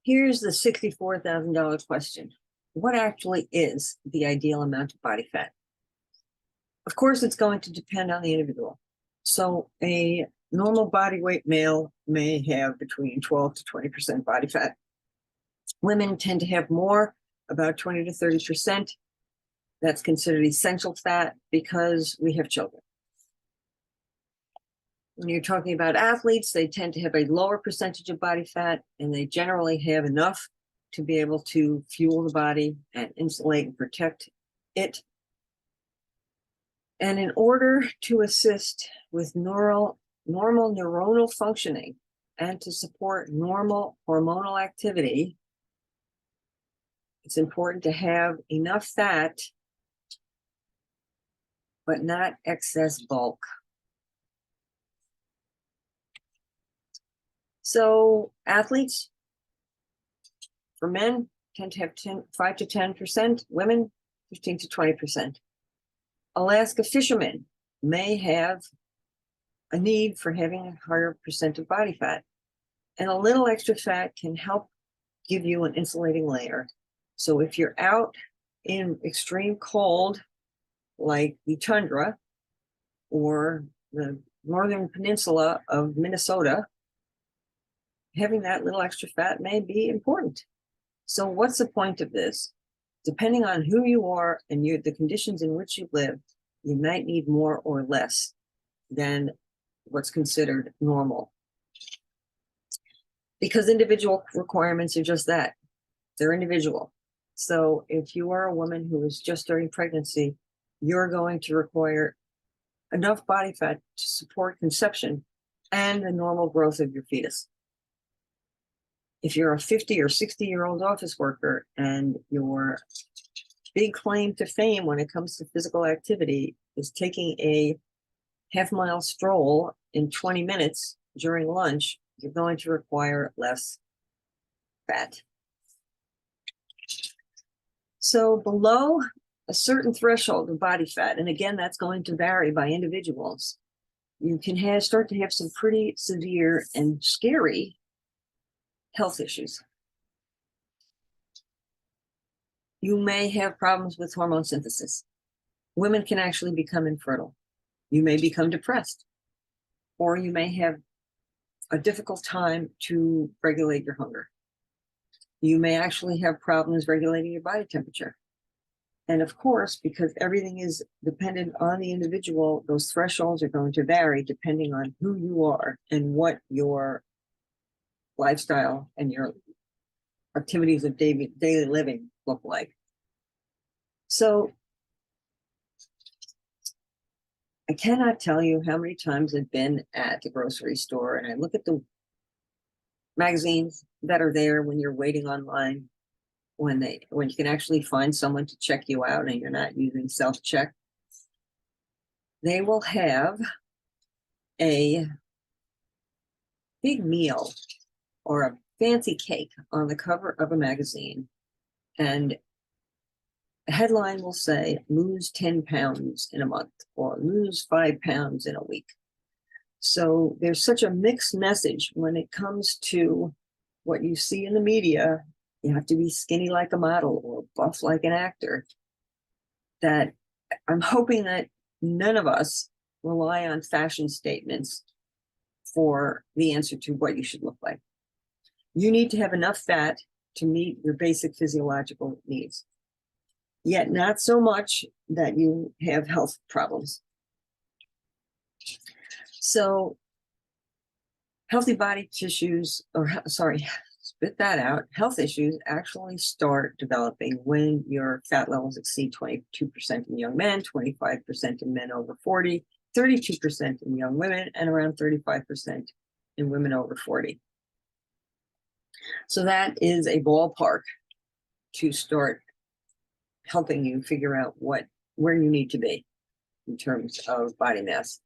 Here's the $64,000 question. What actually is the ideal amount of body fat? Of course, it's going to depend on the individual. So a normal body weight male may have between 12 to 20% body fat. Women tend to have more, about 20 to 30%. That's considered essential fat because we have children. When you're talking about athletes, they tend to have a lower percentage of body fat, and they generally have enough to be able to fuel the body and insulate and protect it. And in order to assist with normal neuronal functioning and to support normal hormonal activity, it's important to have enough fat, but not excess bulk. So athletes, for men, tend to have 5 to 10%, women, 15 to 20%. Alaska fishermen may have a need for having a higher percent of body fat, and a little extra fat can help give you an insulating layer. So if you're out in extreme cold, like the tundra or the northern peninsula of Minnesota, having that little extra fat may be important. So what's the point of this? Depending on who you are and the conditions in which you live, you might need more or less than what's considered normal. Because individual requirements are just that. They're individual. So if you are a woman who is just starting pregnancy, you're going to require enough body fat to support conception and the normal growth of your fetus. If you're a 50 or 60-year-old office worker and your big claim to fame when it comes to physical activity is taking a half-mile stroll in 20 minutes during lunch, you're going to require less fat. So below a certain threshold of body fat, and again, that's going to vary by individuals, you can start to have some pretty severe and scary health issues. You may have problems with hormone synthesis. Women can actually become infertile. You may become depressed, or you may have a difficult time to regulate your hunger. You may actually have problems regulating your body temperature. And of course, because everything is dependent on the individual, those thresholds are going to vary depending on who you are and what your lifestyle and your activities of daily living look like. So I cannot tell you how many times I've been at the grocery store and I look at the magazines that are there when you're waiting online, when you can actually find someone to check you out and you're not using self-check. They will have a big meal or a fancy cake on the cover of a magazine, and a headline will say, lose 10 pounds in a month or lose 5 pounds in a week. So there's such a mixed message when it comes to what you see in the media. You have to be skinny like a model or buff like an actor, that I'm hoping that none of us rely on fashion statements for the answer to what you should look like. You need to have enough fat to meet your basic physiological needs, yet not so much that you have health problems. So healthy body tissues, spit that out, health issues actually start developing when your fat levels exceed 22% in young men, 25% in men over 40, 32% in young women, and around 35% in women over 40. So that is a ballpark to start helping you figure out where you need to be in terms of body mass.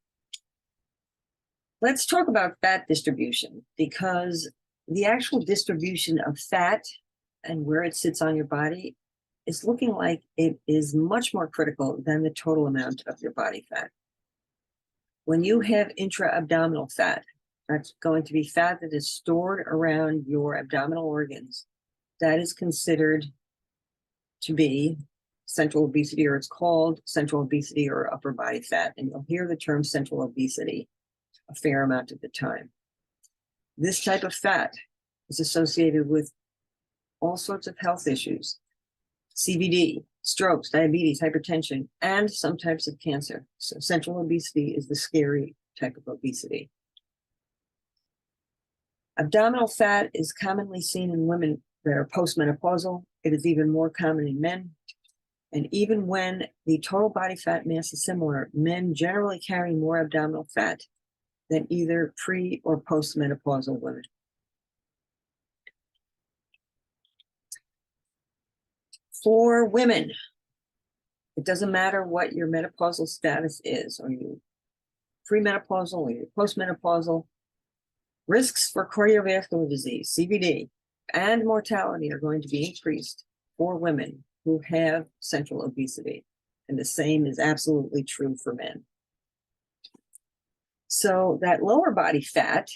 Let's talk about fat distribution, because the actual distribution of fat and where it sits on your body is looking like it is much more critical than the total amount of your body fat. When you have intra-abdominal fat, That's going to be fat that is stored around your abdominal organs. That is considered to be central obesity, or it's called central obesity or upper body fat. And you'll hear the term central obesity a fair amount of the time. This type of fat is associated with all sorts of health issues: CVD, strokes, diabetes, hypertension, and some types of cancer. So central obesity is the scary type of obesity. Abdominal fat is commonly seen in women that are postmenopausal. It is even more common in men. And even when the total body fat mass is similar, men generally carry more abdominal fat than either pre or postmenopausal women. For women, it doesn't matter what your menopausal status is. Are you premenopausal or you're postmenopausal? Risks for cardiovascular disease, CVD, and mortality are going to be increased for women who have central obesity. And the same is absolutely true for men. So that lower body fat,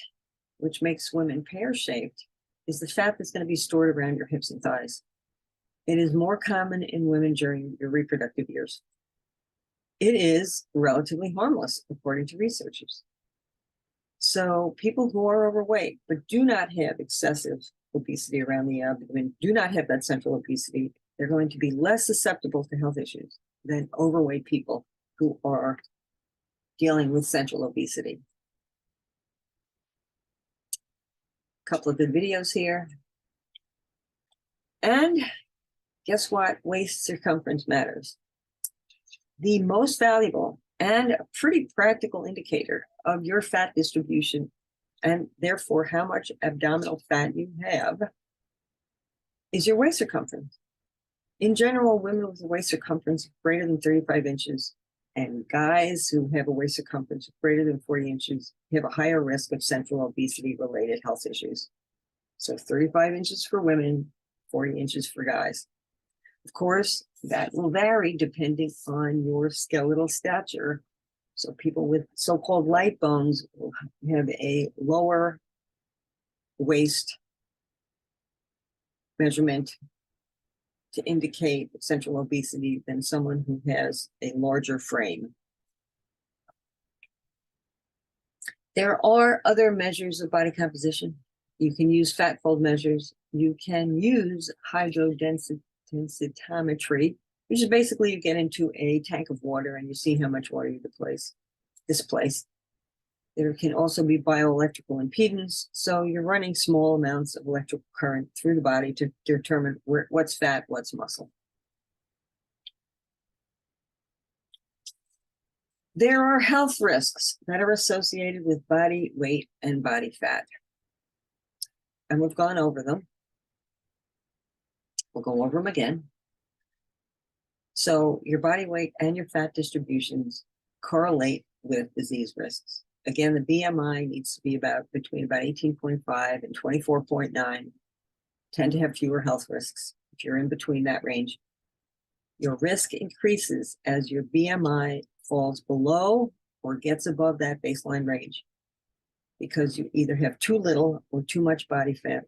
which makes women pear-shaped, is the fat that's going to be stored around your hips and thighs. It is more common in women during your reproductive years. It is relatively harmless, according to researchers. So people who are overweight but do not have excessive obesity around the abdomen, do not have that central obesity, they're going to be less susceptible to health issues than overweight people who are dealing with central obesity. A couple of good videos here. And guess what? Waist circumference matters. The most valuable and a pretty practical indicator of your fat distribution, and therefore how much abdominal fat you have, is your waist circumference. In general, women with a waist circumference of greater than 35 inches and guys who have a waist circumference of greater than 40 inches have a higher risk of central obesity-related health issues. So 35 inches for women, 40 inches for guys. Of course, that will vary depending on your skeletal stature. So people with so-called light bones will have a lower waist measurement to indicate central obesity than someone who has a larger frame. There are other measures of body composition. You can use fat fold measures. You can use hydrodensitometry, which is basically you get into a tank of water and you see how much water you displace. There can also be bioelectrical impedance. So you're running small amounts of electrical current through the body to determine what's fat, what's muscle. There are health risks that are associated with body weight and body fat. And we've gone over them. We'll go over them again. So your body weight and your fat distributions correlate with disease risks. Again, the BMI needs to be between about 18.5 and 24.9. Tend to have fewer health risks if you're in between that range. Your risk increases as your BMI falls below or gets above that baseline range, because you either have too little or too much body fat